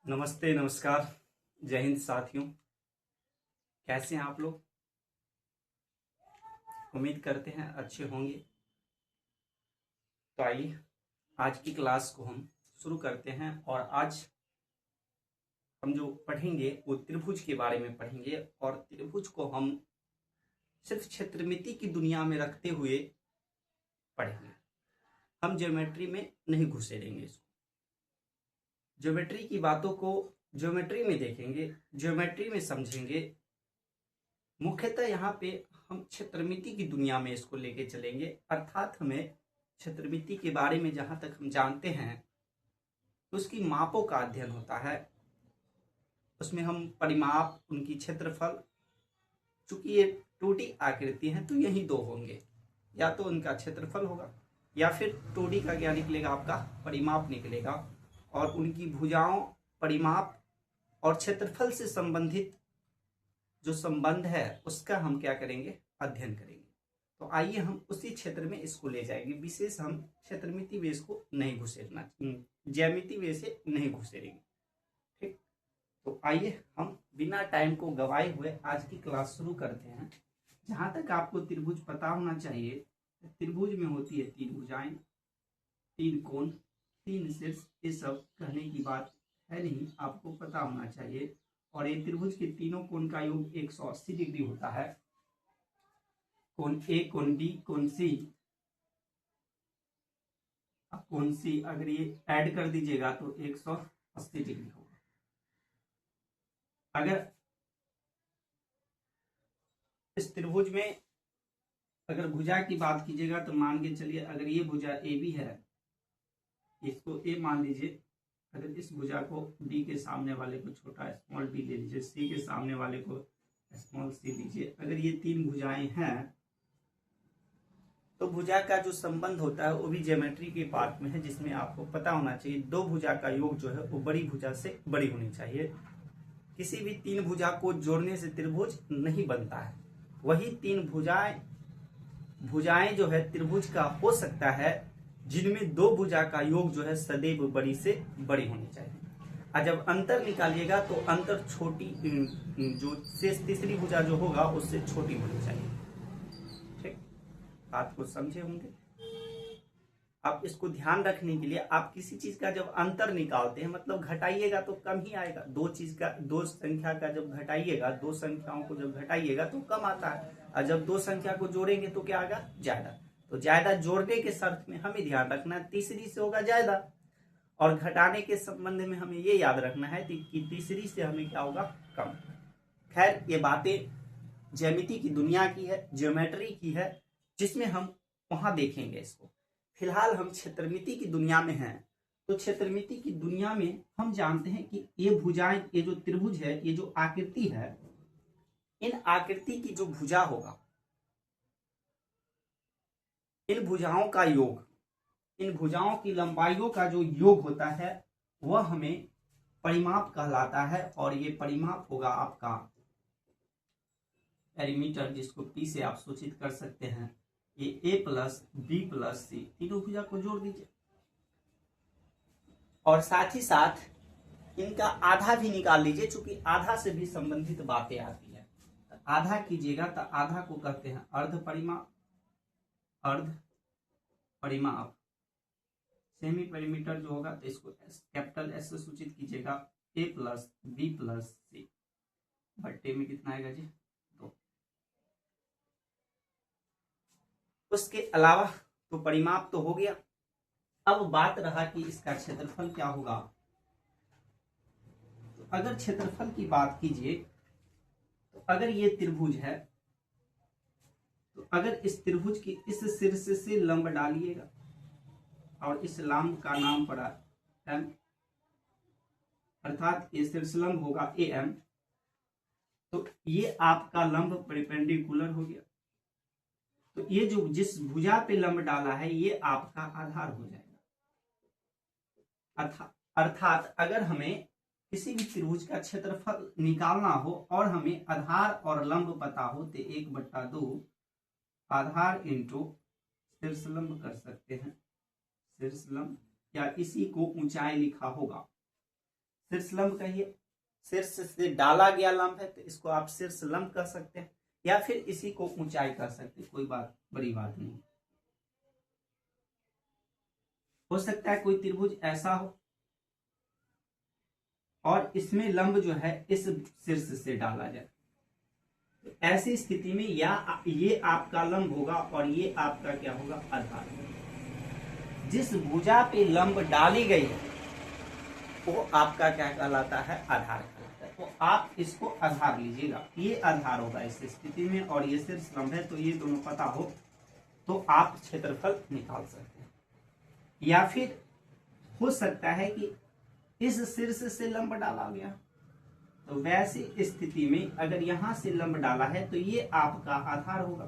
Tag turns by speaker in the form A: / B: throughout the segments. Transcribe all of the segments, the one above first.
A: नमस्ते नमस्कार। जय हिंद साथियों। कैसे हैं आप लोग? उम्मीद करते हैं अच्छे होंगे। तो आइए आज की क्लास को हम शुरू करते हैं। और आज हम जो पढ़ेंगे वो त्रिभुज के बारे में पढ़ेंगे। और त्रिभुज को हम सिर्फ क्षेत्रमिति की दुनिया में रखते हुए पढ़ेंगे। हम ज्योमेट्री में नहीं घुसेड़ेंगे इसको। ज्योमेट्री की बातों को ज्योमेट्री में देखेंगे, ज्योमेट्री में समझेंगे। मुख्यतः यहाँ पे हम क्षेत्रमिति की दुनिया में इसको लेके चलेंगे। अर्थात हमें क्षेत्रमिति के बारे में जहां तक हम जानते हैं तो उसकी मापों का अध्ययन होता है। उसमें हम परिमाप, उनकी क्षेत्रफल, चूंकि ये 2D आकृति है तो यही दो होंगे, या तो उनका क्षेत्रफल होगा या फिर 2D का क्या निकलेगा, आपका परिमाप निकलेगा। और उनकी भुजाओं, परिमाप और क्षेत्रफल से संबंधित जो संबंध है उसका हम क्या करेंगे, अध्ययन करेंगे। तो आइए हम उसी क्षेत्र में इसको ले जाएंगे। विशेष हम क्षेत्रमिति वे इसको नहीं घुसेड़ना, ज्यामिति वे से नहीं घुसेड़ेंगे। ठीक, तो आइए हम बिना टाइम को गवाए हुए आज की क्लास शुरू करते हैं। जहां तक आपको त्रिभुज पता होना चाहिए, त्रिभुज में होती है 3 भुजाएं, 3 कोण, 3 शीर्ष। ये सब कहने की बात है नहीं, आपको पता होना चाहिए। और ये त्रिभुज के तीनों कोण का योग 180 डिग्री होता है। कोण ए, कोण बी, कोण सी। अब कोण सी अगर ये ऐड कर दीजिएगा तो 180 डिग्री होगा। अगर इस त्रिभुज में अगर भुजा की बात कीजिएगा तो मान के चलिए, अगर ये भुजा ए बी है, इसको ए मान लीजिए। अगर इस भुजा को बी के सामने वाले को छोटा स्मॉल बी ले लीजिए, सी के सामने वाले को स्मॉल सी लीजिए। अगर ये 3 भुजाएं हैं तो भुजा का जो संबंध होता है वो भी ज्योमेट्री के पार्ट में है, जिसमें आपको पता होना चाहिए 2 भुजा का योग जो है वो बड़ी भुजा से बड़ी होनी चाहिए। किसी भी 3 भुजा को जोड़ने से त्रिभुज नहीं बनता है। वही 3 भुजाएं जो है त्रिभुज का हो सकता है जिनमें 2 भुजा का योग जो है सदैव बड़ी से बड़ी होनी चाहिए। और जब अंतर निकालिएगा तो अंतर छोटी, जो शेष तीसरी भुजा जो होगा उससे छोटी होनी चाहिए। ठीक, बात को समझे होंगे। अब इसको ध्यान रखने के लिए आप किसी चीज का जब अंतर निकालते हैं, मतलब घटाइएगा तो कम ही आएगा। 2 संख्या का जब घटाइएगा, 2 संख्याओं को जब घटाइएगा तो कम आता है। और जब 2 संख्या को जोड़ेंगे तो क्या आएगा, ज्यादा। तो ज्यादा जोड़ने के शर्त में हमें ध्यान रखना है तीसरी से होगा ज्यादा, और घटाने के संबंध में हमें ये याद रखना है कि तीसरी से हमें क्या होगा, कम। खैर, ये बातें ज्यामिति की दुनिया की है, ज्योमेट्री की है, जिसमें हम वहां देखेंगे इसको। फिलहाल हम क्षेत्रमिति की दुनिया में हैं। तो क्षेत्रमिति की दुनिया में हम जानते हैं कि ये भुजाएं, ये जो त्रिभुज है, ये जो आकृति है, इन आकृति की जो भुजा होगा, इन भुजाओं का योग, इन भुजाओं की लंबाइयों का जो योग होता है वह हमें परिमाप कहलाता है। और ये परिमाप होगा आपका पेरीमीटर, जिसको पी से आप सूचित कर सकते हैं। ये ए प्लस बी प्लस सी, तीनों भुजा को जोड़ दीजिए। और साथ ही साथ इनका आधा भी निकाल लीजिए, चूंकि आधा से भी संबंधित बातें आती है। आधा कीजिएगा तो आधा को कहते हैं अर्ध परिमाप। अर्ध परिमाप सेमी पेरीमीटर जो होगा तो इसको कैपिटल एस से सूचित कीजिएगा। ए प्लस बी प्लस सी बट्टे में कितना आएगा जी, 2। उसके अलावा तो परिमाप तो हो गया। अब बात रहा कि इसका क्षेत्रफल क्या होगा। तो अगर क्षेत्रफल की बात कीजिए तो अगर ये त्रिभुज है तो अगर इस त्रिभुज की इस शीर्ष से लंब डालिएगा और इस लंब का नाम पड़ा एम, अर्थात ये शीर्षलंब होगा ए एम, तो ये आपका लंब परपेंडिकुलर हो गया। तो ये जो जिस भुजा पे लंब डाला है ये आपका आधार हो जाएगा। अर्थात अगर हमें किसी भी त्रिभुज का क्षेत्रफल निकालना हो और हमें आधार और लंब पता हो तो 1/2 आधार इंटू शीर्षलंब कर सकते हैं। शीर्षलंब, या इसी को ऊंचाई लिखा होगा। शीर्ष लंब कहिए, शीर्ष से डाला गया लंब है तो इसको आप शीर्ष लंब कह सकते हैं, या फिर इसी को ऊंचाई कह सकते हैं, कोई बड़ी बात नहीं। हो सकता है कोई त्रिभुज ऐसा हो और इसमें लंब जो है इस शीर्ष से डाला जाए, तो ऐसी स्थिति में या ये आपका लंब होगा और ये आपका क्या होगा, आधार। जिस भुजा पे लंब डाली गई है वो आपका क्या कहलाता है, आधार कहलाता है। तो आप इसको आधार लीजिएगा, ये आधार होगा इस स्थिति में, और ये शीर्ष लंब है, तो ये दोनों पता हो तो आप क्षेत्रफल निकाल सकते हैं। या फिर हो सकता है कि इस शीर्ष से लंब डाला गया, तो वैसी स्थिति में अगर यहां से लंब डाला है तो ये आपका आधार होगा।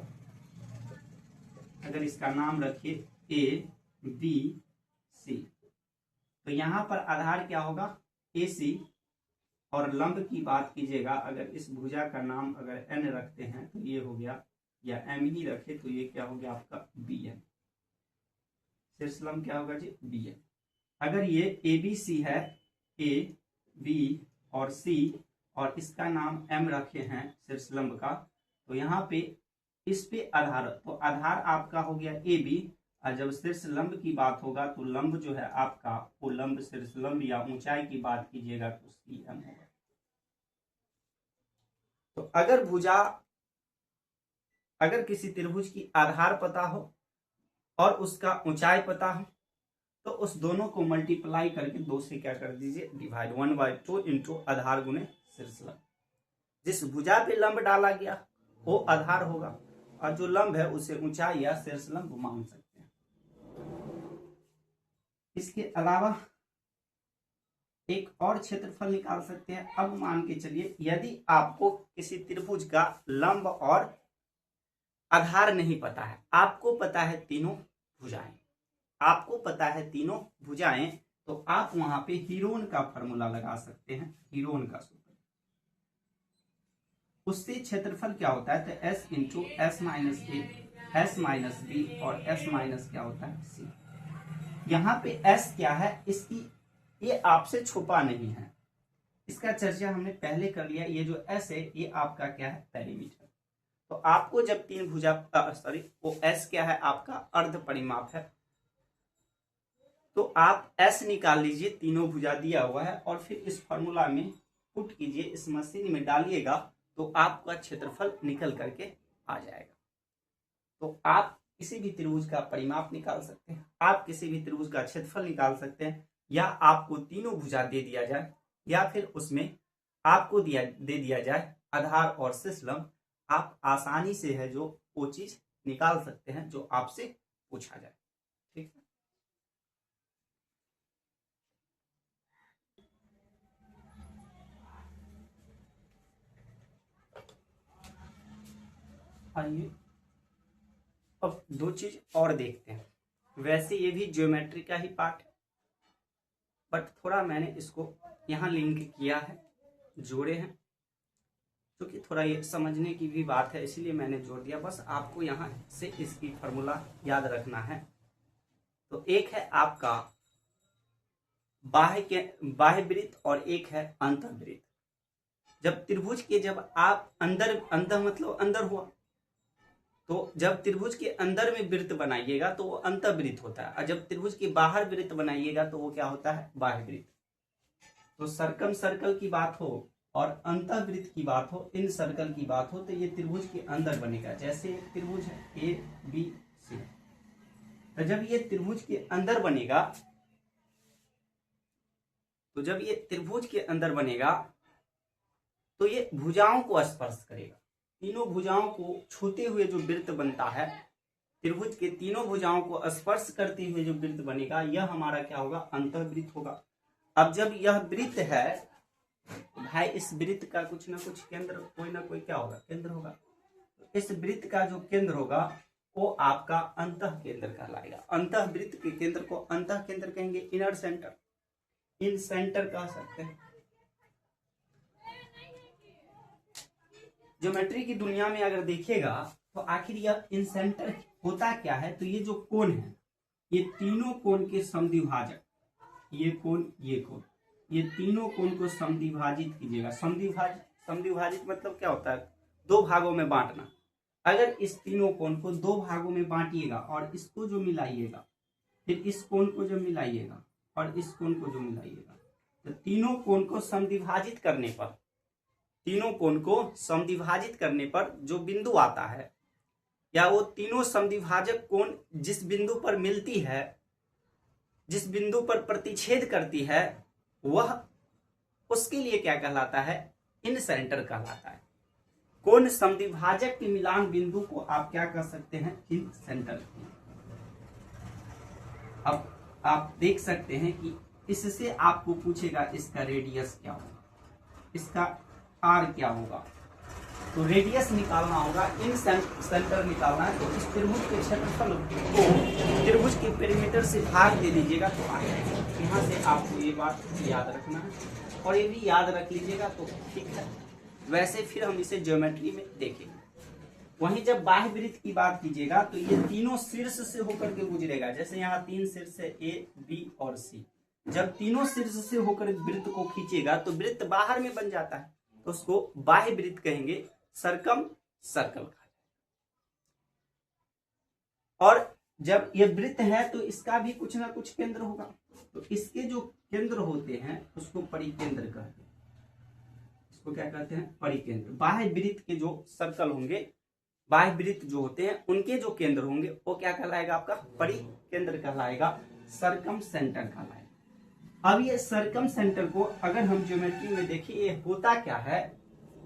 A: अगर इसका नाम रखिए ए बी सी, तो यहां पर आधार क्या होगा, ए सी, और लंब की बात कीजिएगा, अगर इस भुजा का नाम अगर एन रखते हैं तो ये हो गया, या एम ही रखे तो ये क्या हो गया आपका बी एन। शीर्ष लंब क्या होगा जी, बी एन। अगर ये ए बी सी है, ए बी और सी, और इसका नाम एम रखे हैं शीर्ष लंब का, तो यहाँ पे इस पे आधार, तो आधार आपका हो गया ए बी, और जब शीर्ष लंब की बात होगा तो लंब जो है आपका वो लंब शीर्ष लंब या ऊंचाई की बात कीजिएगा तो सी एम होगा। तो अगर भुजा, अगर किसी त्रिभुज की आधार पता हो और उसका ऊंचाई पता हो तो उस दोनों को मल्टीप्लाई करके 2 से क्या कर दीजिए, डिवाइड, 1/2 इंटू आधार गुने शीर्ष लंब। जिस भुजा पे लंब डाला गया वो आधार होगा, और जो लंब है उसे ऊंचाई या शीर्ष लंब मान सकते हैं। इसके अलावा एक और क्षेत्रफल निकाल सकते हैं। अब मान के चलिए यदि आपको किसी त्रिभुज का लंब और आधार नहीं पता है, आपको पता है तीनों भुजाएं, आपको पता है तीनों भुजाएं, तो आप वहां पे हीरोन का फॉर्मूला लगा सकते हैं, हीरोन का सूत्र। उससे क्षेत्रफल क्या होता है, तो s इंटू एस माइनस ए, एस माइनस बी, और एस माइनस क्या होता है सी। यहाँ पे s क्या है, इसकी ये आपसे छुपा नहीं है, इसका चर्चा हमने पहले कर लिया। ये जो s है ये आपका क्या है, पेरीमीटर। तो आपको जब तीन भुजा वो s क्या है आपका अर्ध परिमाप है, तो आप s निकाल लीजिए, तीनों भुजा दिया हुआ है, और फिर इस फॉर्मूला में पुट कीजिए, इस मशीन में डालिएगा तो आपका क्षेत्रफल निकल करके आ जाएगा। तो आप किसी भी त्रिभुज का परिमाप निकाल सकते हैं, आप किसी भी त्रिभुज का क्षेत्रफल निकाल सकते हैं, या आपको तीनों भुजा दे दिया जाए, या फिर उसमें आपको दे दिया जाए आधार और शीर्ष लंब, आप आसानी से है जो वो चीज निकाल सकते हैं जो आपसे पूछा जाए। ठीक है, आइए अब 2 चीज और देखते हैं। वैसे ये भी ज्योमेट्री का ही पार्ट है, बट थोड़ा मैंने इसको यहाँ लिंक किया है, जोड़े हैं, क्योंकि थोड़ा ये समझने की भी बात है, इसीलिए मैंने जोड़ दिया। बस आपको यहाँ से इसकी फॉर्मूला याद रखना है। तो एक है आपका बाह्य वृत्त और एक है अंतःवृत्त। जब त्रिभुज के जब आप अंदर मतलब अंदर हुआ, तो जब त्रिभुज के अंदर में वृत्त बनाइएगा तो वो अंतःवृत्त होता है, और जब त्रिभुज के बाहर वृत्त बनाइएगा तो वो क्या होता है, बाह्य वृत्त। तो सर्कम सर्कल की बात हो और अंतःवृत्त की बात हो, इन सर्कल की बात हो, तो ये त्रिभुज के अंदर बनेगा। जैसे एक त्रिभुज है ए बी सी, तो जब ये त्रिभुज के अंदर बनेगा, तो जब ये त्रिभुज के अंदर बनेगा तो ये भुजाओं को स्पर्श करेगा। तीनों भुजाओं को छूते हुए जो वृत्त बनता है, त्रिभुज के तीनों भुजाओं को स्पर्श करते हुए जो वृत्त बनेगा, यह हमारा क्या होगा, अंतःवृत्त होगा। अब जब यह वृत्त है, भाई इस वृत्त का कुछ ना कुछ केंद्र, कोई ना कोई क्या होगा, केंद्र होगा। तो इस वृत्त का जो केंद्र होगा वो आपका अंतः केंद्र कहलाएगा। अंतः वृत्त के केंद्र को अंतः केंद्र कहेंगे, इनर सेंटर, इन सेंटर कह सकते हैं। ज्योमेट्री की दुनिया में अगर देखिएगा तो आखिर यह इन सेंटर होता क्या है, तो ये जो कोण है, ये तीनों कोण के समद्विभाजक, ये कोण ये कोण, ये तीनों कोण को समद्विभाजित कीजिएगा। समद्विभाजित मतलब क्या होता है? दो भागों में बांटना। अगर इस तीनों कोण को दो भागों में बांटिएगा और इसको जो मिलाइएगा, फिर इस कोण को जो मिलाइएगा और इस कोण को जो मिलाइएगा, तो तीनों कोण को समद्विभाजित करने पर, तीनों कोण को समद्विभाजित करने पर जो बिंदु आता है, या वो तीनों समद्विभाजक कोण जिस बिंदु पर मिलती है, जिस बिंदु पर प्रतिच्छेद करती है, वह उसके लिए क्या कहलाता है? इन सेंटर कहलाता है। कोण समद्विभाजक के मिलान बिंदु को आप क्या कह सकते हैं? इन सेंटर। अब आप देख सकते हैं कि इससे आपको पूछेगा इसका रेडियस क्या होगा, इसका आर क्या होगा। तो रेडियस निकालना होगा, इन सेंटर निकालना है। तो इस त्रिभुज के क्षेत्रफल को त्रिभुज के पेरीमीटर से भाग दे दीजिएगा तो आएगा। यहाँ से आपको ये बात याद रखना है और ये भी याद रख लीजिएगा तो ठीक है। वैसे फिर हम इसे ज्योमेट्री में देखेंगे। वहीं जब बाह्य वृत्त की बात कीजिएगा तो ये तीनों शीर्ष से होकर के गुजरेगा। जैसे यहाँ तीन शीर्ष है, ए, बी और सी। जब तीनों शीर्ष से होकर वृत्त को खींचेगा तो वृत्त बाहर में बन जाता है, तो उसको बाह्य वृत्त कहेंगे, सर्कम सर्कल का। और जब ये वृत्त है तो इसका भी कुछ ना कुछ केंद्र होगा, तो इसके जो केंद्र होते हैं उसको परिकेंद्र कहते हैं। इसको क्या कहते हैं? परिकेंद्र। बाह्य वृत्त के जो सर्कल होंगे, बाह्य वृत्त जो होते हैं उनके जो केंद्र होंगे वो क्या कहलाएगा? आपका परिकेंद्र कहलाएगा, सर्कम सेंटर कहलाएगा। अब ये सर्कम सेंटर को अगर हम ज्योमेट्री में देखिए, ये होता क्या है?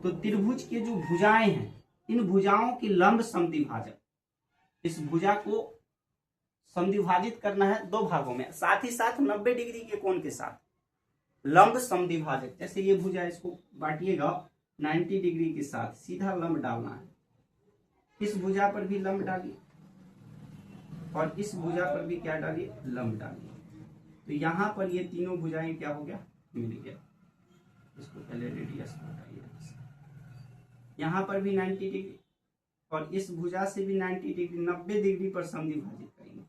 A: तो त्रिभुज के जो भुजाएं हैं, इन भुजाओं की लंब समद्विभाजक, इस भुजा को समद्विभाजित करना है दो भागों में, साथ ही साथ 90 डिग्री के कोण के साथ लंब समद्विभाजक। जैसे ये भुजा, इसको बांटिएगा 90 डिग्री के साथ, सीधा लंब डालना है। इस भुजा पर भी लंब डालिए और इस भुजा पर भी क्या डालिए? लंब डालिए। तो यहां पर ये तीनों भुजाएं क्या हो गया? मिल गया। इसको पहले रेडियस बताइए। यहाँ पर भी 90 डिग्री और इस भुजा से भी 90 डिग्री, 90 डिग्री पर समद्विभाजित करेंगे।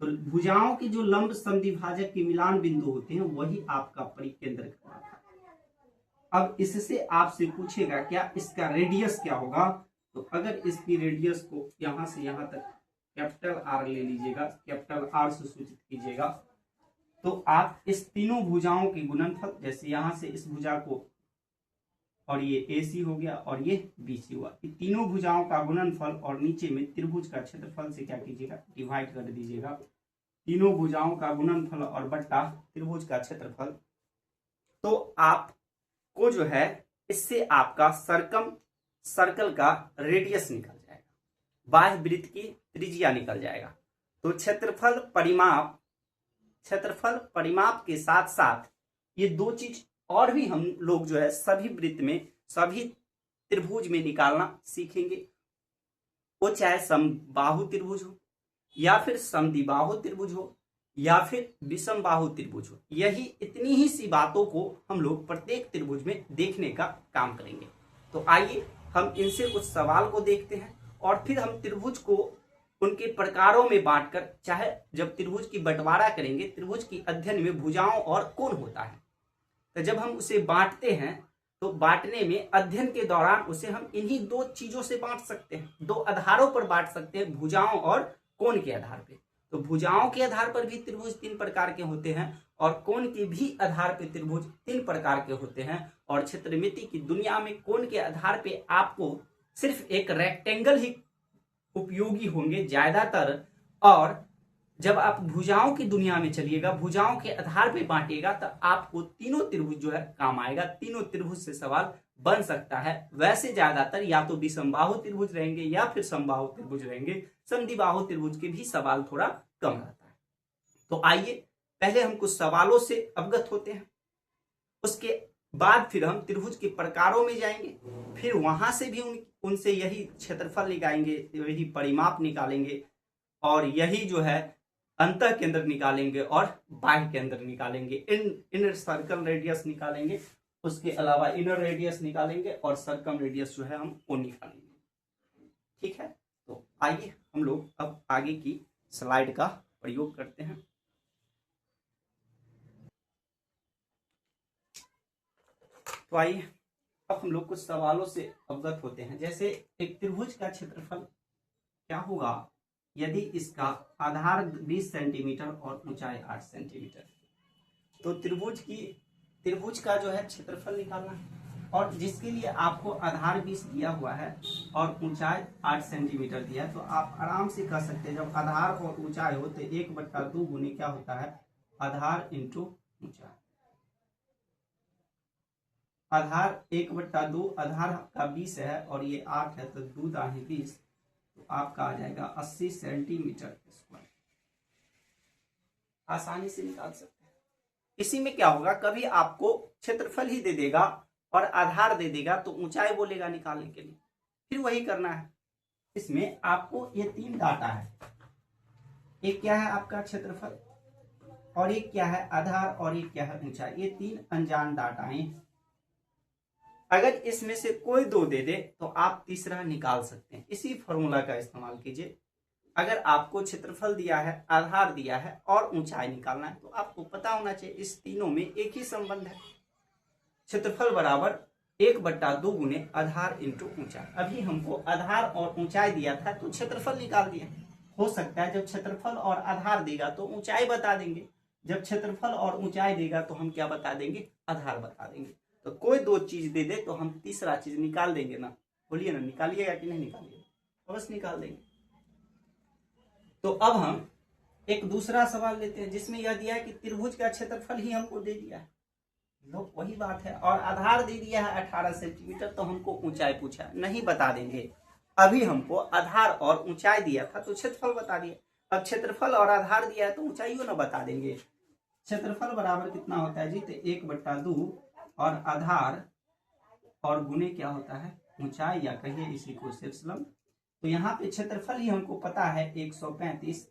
A: तो भुजाओं की जो लंब समद्विभाजक के मिलान बिंदु होते हैं वही आपका परिकेंद्र कहलाता है। अब इससे आपसे पूछेगा क्या इसका रेडियस क्या होगा? तो अगर इसकी रेडियस को यहां से यहां तक कैपिटल आर ले लीजिएगा, कैपिटल आर से सूचित कीजिएगा, तो आप इस तीनों भुजाओं के गुणनफल, जैसे यहां से इस भुजा को, और ये AC हो गया और ये BC हुआ, ये तीनों भुजाओं का गुणनफल और नीचे में त्रिभुज का क्षेत्रफल से क्या कीजिएगा? डिवाइड कर दीजिएगा। तीनों भुजाओं का गुणनफल और बट्टा त्रिभुज का क्षेत्रफल। तो आपको जो है इससे आपका सर्कम सर्कल का रेडियस निकल जाएगा, बाह्य वृत्त की त्रिज्या निकल जाएगा। तो क्षेत्रफल परिमाप के साथ साथ ये दो चीज और भी हम लोग जो है सभी वृत्त में, सभी त्रिभुज में निकालना सीखेंगे। वो चाहे समबाहु त्रिभुज हो या फिर समद्विबाहु त्रिभुज हो या फिर विषम बाहु त्रिभुज हो, यही इतनी ही सी बातों को हम लोग प्रत्येक त्रिभुज में देखने का काम करेंगे। तो आइए हम इनसे कुछ सवाल को देखते हैं और फिर हम त्रिभुज को उनके प्रकारों में बांटकर, चाहे जब त्रिभुज की बंटवारा करेंगे, त्रिभुज की अध्ययन में भुजाओं और कोण होता है, तो जब हम उसे बांटते हैं तो बांटने में, अध्ययन के दौरान उसे हम इन्हीं दो चीजों से बांट सकते हैं, दो आधारों पर बांट सकते हैं, भुजाओं और कोण के आधार पे। तो भुजाओं के आधार पर भी त्रिभुज 3 प्रकार के होते हैं और कोण के भी आधार पे त्रिभुज 3 प्रकार के होते हैं। और क्षेत्रमिति की दुनिया में कोण के आधार पे आपको सिर्फ एक रेक्टेंगल ही उपयोगी होंगे ज्यादातर, और जब आप भुजाओं की दुनिया में चलिएगा, भुजाओं के आधार पे बांटिएगा, तो आपको तीनों त्रिभुज जो है काम आएगा, तीनों त्रिभुज से सवाल बन सकता है। वैसे ज्यादातर या तो विषमबाहु त्रिभुज रहेंगे या फिर समबाहु त्रिभुज रहेंगे, समद्विबाहु त्रिभुज के भी सवाल थोड़ा कम रहता है। तो आइए पहले हम कुछ सवालों से अवगत होते हैं, उसके बाद फिर हम त्रिभुज के प्रकारों में जाएंगे, फिर वहां से भी उनसे यही क्षेत्रफल निकालेंगे, यही परिमाप निकालेंगे और यही जो है अंतः केंद्र निकालेंगे और बाह्य केंद्र निकालेंगे, इनर सर्कल रेडियस निकालेंगे, उसके अलावा इनर रेडियस निकालेंगे और सर्कम रेडियस जो है हम वो निकालेंगे। ठीक है, तो आइए हम लोग अब आगे की स्लाइड का प्रयोग करते हैं। तो आइए अब हम लोग कुछ सवालों से अवगत होते हैं। जैसे एक त्रिभुज का क्षेत्रफल क्या होगा यदि इसका आधार 20 सेंटीमीटर और ऊंचाई 8 सेंटीमीटर। तो त्रिभुज का जो है क्षेत्रफल निकालना है, और जिसके लिए आपको आधार 20 दिया हुआ है और ऊंचाई 8 सेंटीमीटर दिया है, तो आप आराम से कह सकते हैं जब आधार और ऊंचाई हो तो 1/2 गुने क्या होता है, आधार इंटू ऊंचाई। आधार 1/2, आधार का 20 है और ये 8 है, तो 2 दाढ़ी 20, तो आपका आ जाएगा 80 सेंटीमीटर स्क्वायर। आसानी से निकाल सकते हैं। इसी में क्या होगा, कभी आपको क्षेत्रफल ही दे देगा और आधार दे देगा तो ऊंचाई बोलेगा निकालने के लिए, फिर वही करना है। इसमें आपको ये 3 डाटा है, एक क्या है आपका क्षेत्रफल, और एक क्या है आधार, और एक क्या है ऊंचाई। ये 3 अनजान डाटाएं हैं। अगर इसमें से कोई 2 दे दे तो आप तीसरा निकाल सकते हैं। इसी फॉर्मूला का इस्तेमाल कीजिए। अगर आपको क्षेत्रफल दिया है, आधार दिया है और ऊंचाई निकालना है, तो आपको पता होना चाहिए इस तीनों में एक ही संबंध है, क्षेत्रफल बराबर 1/2 गुने आधार इंटू ऊंचाई। अभी हमको आधार और ऊंचाई दिया था तो क्षेत्रफल निकाल दिया। हो सकता है जब क्षेत्रफल और आधार देगा तो ऊंचाई बता देंगे, जब क्षेत्रफल और ऊंचाई देगा तो हम क्या बता देंगे, आधार बता देंगे। तो कोई 2 चीज दे दे तो हम तीसरा चीज निकाल देंगे ना, बोलिए ना, निकालिएगा कि नहीं निकालिएगा, बस निकाल देंगे। तो अब हम एक दूसरा सवाल लेते हैं जिसमें यह दिया है कि त्रिभुज का क्षेत्रफल ही हमको दे दिया है, लो वही बात है, और आधार दे दिया है 18 सेंटीमीटर, तो हमको ऊंचाई पूछा, नहीं बता देंगे। अभी हमको आधार और ऊंचाई दिया था तो क्षेत्रफल बता दिया, अब क्षेत्रफल और आधार दिया है तो ऊंचाई ना बता देंगे। क्षेत्रफल बराबर कितना होता है जी, तो 1/2 और आधार और गुने क्या होता है ऊंचाई, या कहिए इसी को शीर्षलम। तो यहाँ पे क्षेत्रफल ही हमको पता है 135,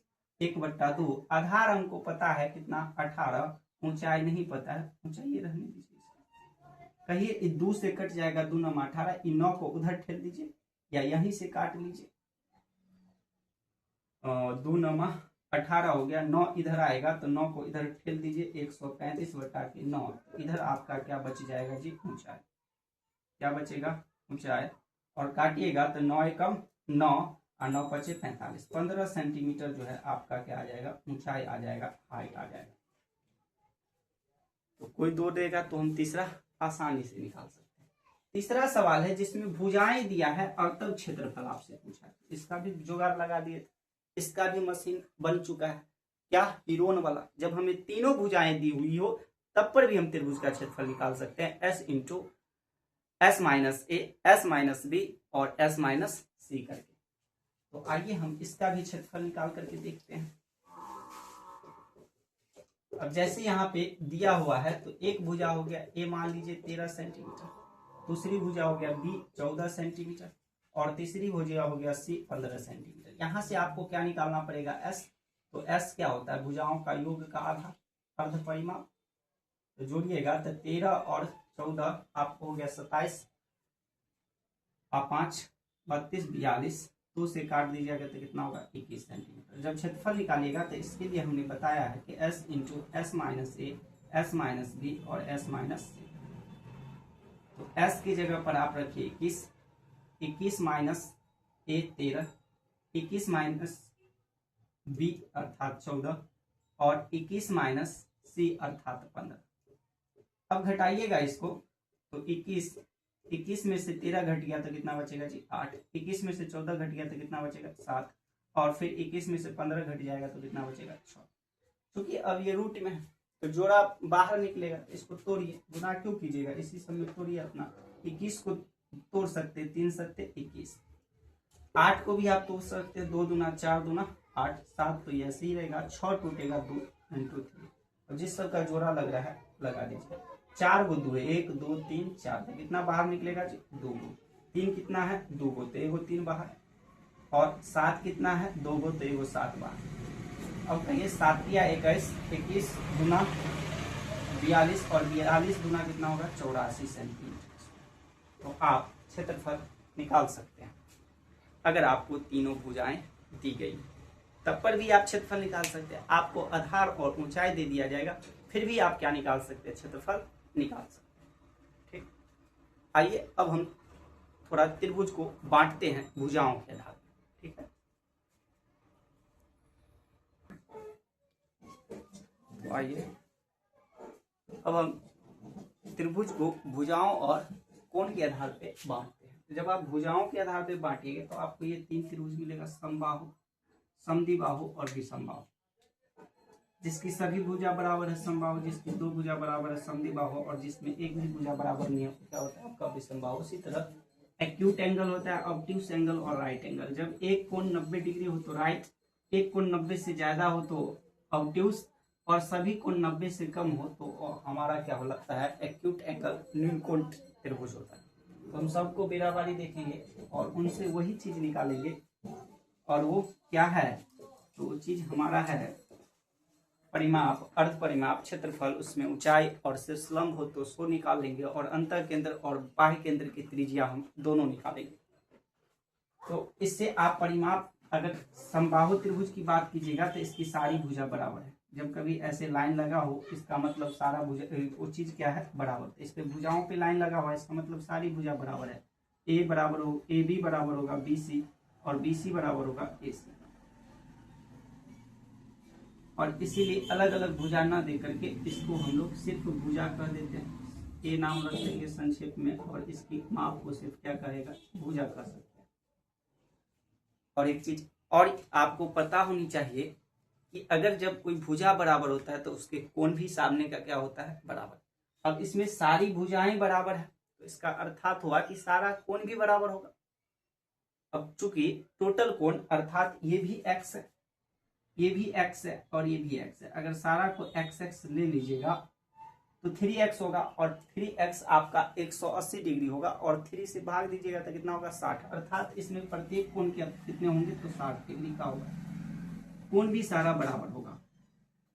A: 1/2, आधार हमको पता है कितना 18, ऊंचाई नहीं पता है, ऊंचाई रहने दीजिए। कहिए 2 से कट जाएगा, 2 9 18, 9 को उधर ठेल दीजिए या यहीं से काट लीजिए, 2 9 18 हो गया, 9 इधर आएगा तो 9 को इधर ठेल दीजिए, 135/9, इधर आपका क्या बच जाएगा जी, ऊंचाई। क्या बचेगा, ऊंचाई, और काटिएगा तो 9 एकम 9 और 9 पचे 45, 15 सेंटीमीटर जो है आपका क्या आ जाएगा, ऊंचाई आ जाएगा, हाइट आ जाएगा। तो कोई 2 देगा तो हम तीसरा आसानी से निकाल सकते हैं। तीसरा सवाल है जिसमें भुजाएं दिया है और तब क्षेत्रफल आपसे पूछा है, इसका भी जुगाड़ लगा दिए, इसका भी मशीन बन चुका है। क्या, हीरोन वाला, जब हमें तीनों भुजाएं दी हुई हो तब पर भी हम त्रिभुज का क्षेत्रफल निकाल सकते हैं, S इंटू S माइनस ए, S माइनस बी और S माइनस सी करके। तो आइए हम इसका भी क्षेत्रफल निकाल करके देखते हैं। अब जैसे यहाँ पे दिया हुआ है तो एक भुजा हो गया ए, मान लीजिए 13 सेंटीमीटर, दूसरी भुजा हो गया बी 14 सेंटीमीटर, और तीसरी भुजा हो गया सी 15 सेंटीमीटर। यहाँ से आपको क्या निकालना पड़ेगा, एस। तो एस क्या होता है, भुजाओं का योग का आधा, अर्ध परिमाप। तो जोड़िएगा तो 13 और 14 आपको हो गया 27, और 5 32 42, 2 से काट दीजिएगा तो कितना होगा, 21 सेंटीमीटर। जब क्षेत्रफल निकालिएगा तो इसके लिए हमने बताया है कि S इंटू S माइनस ए, S माइनस बी और S माइनस सी। तो S की जगह पर आप रखिए 21, 21 माइनस ए 13, 21 माइनस बी अर्थात 14, और 21 माइनस सी अर्थात 15। अब घटाइएगा इसको, तो 21 में से 13 घट गया तो कितना बचेगा जी, 8, 21 में से 14 घट गया तो कितना बचेगा, 7, और फिर 21 में से 15 घट जाएगा तो कितना बचेगा, 6। क्योंकि अब ये रूट में है तो जोड़ा बाहर निकलेगा, इसको तोड़िए, गुना क्यों कीजिएगा, इसी समय तोड़िए अपना। 21 को तोड़ सकते, 3 सत्ते 21, 8 को भी आप तोड़ सकते, 2 दूना 4 दूना 8, 7 तो ऐसे ही रहेगा, 6 टूटेगा 2 इंटू 3, और जिस सबका जोड़ा लग रहा है लगा दीजिए। 4 गो 2 है, 1 2 3 4, कितना बाहर निकलेगा जी, 2 गो। 3 कितना है, 2 गो, तो 1 गो 3 बाहर, और 7 कितना है, 2 गो, तो 1 गो 7 बाहर। अब कहिए 7 या 21, 21 गुना 42, और 42 गुना कितना होगा, 84 सेंटीमीटर। तो आप क्षेत्रफल निकाल सकते हैं। अगर आपको तीनों भुजाएं दी गई तब पर भी आप क्षेत्रफल निकाल सकते हैं। आपको आधार और ऊंचाई दे दिया जाएगा, फिर भी आप क्या निकाल सकते हैं, क्षेत्रफल निकाल सकते हैं। ठीक। आइए अब हम थोड़ा त्रिभुज को बांटते हैं भुजाओं के आधार पर, ठीक है। तो आइए अब हम त्रिभुज को भुजाओं और कोण के आधार पे बांटते हैं। तो जब आप भुजाओं के आधार पे बांटिएगा तो आपको ये 3 त्रिभुज मिलेगा, समबाहु, समद्विबाहु और विषमबाहु। जिसकी सभी भुजा बराबर है समबाहु, जिसकी 2 भुजा बराबर है समद्विबाहु, और जिसमें एक भी भुजा बराबर नहीं है क्या होता है आपका विषमबाहु। उसी तरह एक्यूट एंगल होता है, ऑब्ट्यूस एंगल और राइट एंगल। जब एक कोण 90 डिग्री हो तो राइट, एक कोण 90 से ज्यादा हो तो ऑब्ट्यूस, और सभी कोण 90 से कम हो तो हमारा क्या हो लगता है एक्यूट एंगल, न्यूनकोण त्रिभुज होता है। तो हम सबको बेराबारी देखेंगे और उनसे वही चीज निकालेंगे, और वो क्या है, तो वो चीज हमारा है परिमाप, अर्ध परिमाप, क्षेत्रफल, उसमें ऊंचाई और शीर्षलंब हो तो उसको निकाल लेंगे, और अंतर केंद्र और बाह्य केंद्र की त्रिज्या हम दोनों निकालेंगे। तो इससे आप परिमाप, अगर समबाहु त्रिभुज की बात कीजिएगा तो इसकी सारी भुजा बराबर है। जब कभी ऐसे लाइन लगा हो इसका मतलब सारा भुजा, वो चीज क्या है बराबर। इस पे भुजाओं पे लाइन लगा हुआ है इसका मतलब सारी भुजा बराबर है। ए बराबर हो, ए बी बराबर होगा बी सी, और बी सी बराबर होगा ए सी। और इसीलिए अलग अलग भुजा ना दे करके इसको हम लोग सिर्फ भुजा कर देते हैं, ए नाम रख देंगे संक्षेप में, और इसकी माप को सिर्फ क्या कहेगा, भुजा कर सकते हैं। और एक चीज और आपको पता होनी चाहिए कि अगर जब कोई भुजा बराबर होता है तो उसके कोण भी सामने का क्या होता है, बराबर। अब इसमें सारी भुजाएं बराबर है तो इसका अर्थात हुआ कि सारा कोण भी बराबर होगा। अब चूंकि टोटल कोण अर्थात ये भी x है, ये भी x है और ये भी x है, अगर सारा को x ले लीजिएगा तो 3x होगा, और 3x आपका 180 डिग्री होगा, और 3 से भाग दीजिएगा तो कितना होगा, 60। अर्थात इसमें प्रत्येक कोण के कितने होंगे, तो 60 डिग्री का होगा। कोण भी सारा बराबर होगा,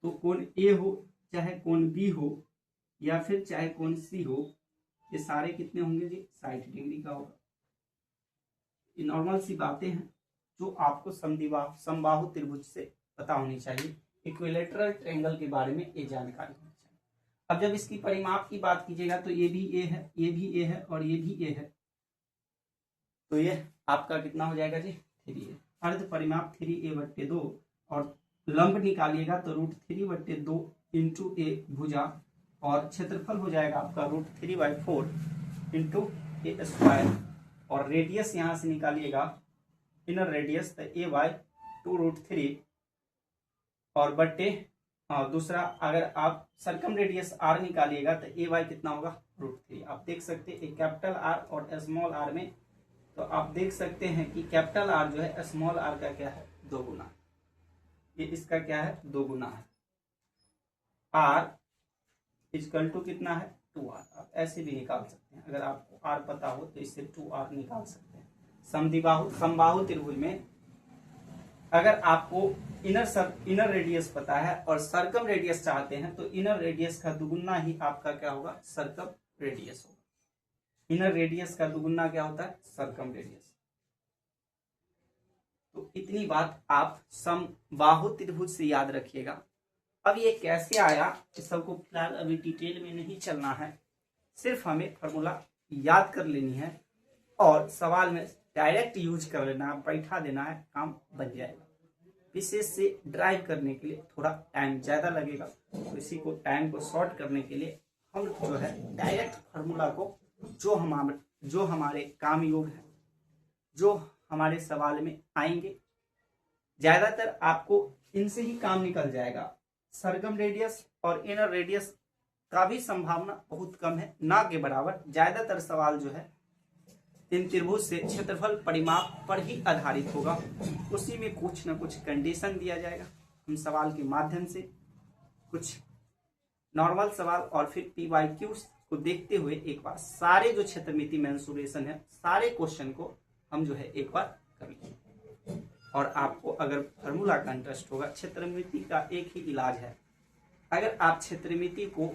A: तो कोण ए हो चाहे कोण बी हो या फिर चाहे कोण सी हो, ये सारे कितने होंगे जी, 60 डिग्री का होगा। ये नॉर्मल सी बातें हैं जो आपको समबाहु त्रिभुज से पता होनी चाहिए। इक्विलैटरल ट्रायंगल के बारे में ये जानकारी होनी चाहिए। अब जब इसकी परिमाप की बात कीजिएगा तो ये भी ए है, ये भी ए है और ये भी ए है, तो ये आपका कितना हो जाएगा जी, 3a। अर्ध परिमाप 3a/2, और लंब निकालिएगा तो √3/2 इंटू ए भुजा, और क्षेत्रफल हो जाएगा आपका √3/4 इंटू ए स्क्वायर, और रेडियस यहां से निकालिएगा इनर रेडियस तो a/2√3, और बट्टे दूसरा अगर आप सर्कम रेडियस r निकालिएगा तो a कितना होगा, √3। आप देख सकते हैं कैपिटल R और स्मॉल r में, तो आप देख सकते हैं कि कैपिटल R जो है स्मॉल r का क्या है, 2 गुना। ये इसका क्या है, 2 गुना है। r इक्वल टू कितना है, 2r। आप ऐसे भी निकाल सकते हैं, अगर आपको r पता हो तो इससे 2r निकाल सकते हैं। समबाहु त्रिभुज में अगर आपको इनर रेडियस पता है और सर्कम रेडियस चाहते हैं तो इनर रेडियस का दुगुना ही आपका क्या होगा, सर्कम रेडियस होगा। इनर रेडियस का दुगुना क्या होता है, सर्कम रेडियस। तो इतनी बात आप समबाहु त्रिभुज से याद रखिएगा। अब ये कैसे आया इस सबको फिलहाल अभी डिटेल में नहीं चलना है, सिर्फ हमें फॉर्मूला याद कर लेनी है और सवाल में डायरेक्ट यूज कर लेना है, बैठा देना है, काम बन जाएगा। विशेष से ड्राइव करने के लिए थोड़ा टाइम ज़्यादा लगेगा, तो इसी को टाइम को शॉर्ट करने के लिए हम जो है डायरेक्ट फार्मूला को जो हमारे काम योग है, जो हमारे सवाल में आएंगे, ज़्यादातर आपको इनसे ही काम निकल जाएगा। सर्कम रेडियस और इनर रेडियस का भी संभावना बहुत कम है, ना के बराबर। ज़्यादातर सवाल जो है इन त्रिभुज से क्षेत्रफल परिमाप पर ही आधारित होगा, उसी में कुछ न कुछ कंडीशन दिया जाएगा। हम सवाल के माध्यम से कुछ नॉर्मल सवाल और फिर PYQ को देखते हुए एक बार सारे जो क्षेत्रमिति मेंसुरेशन है, सारे क्वेश्चन को हम जो है एक बार कर लेंगे। और आपको अगर फार्मूला का इंटरेस्ट होगा, क्षेत्रमिति का एक ही इलाज है, अगर आप क्षेत्रमिति को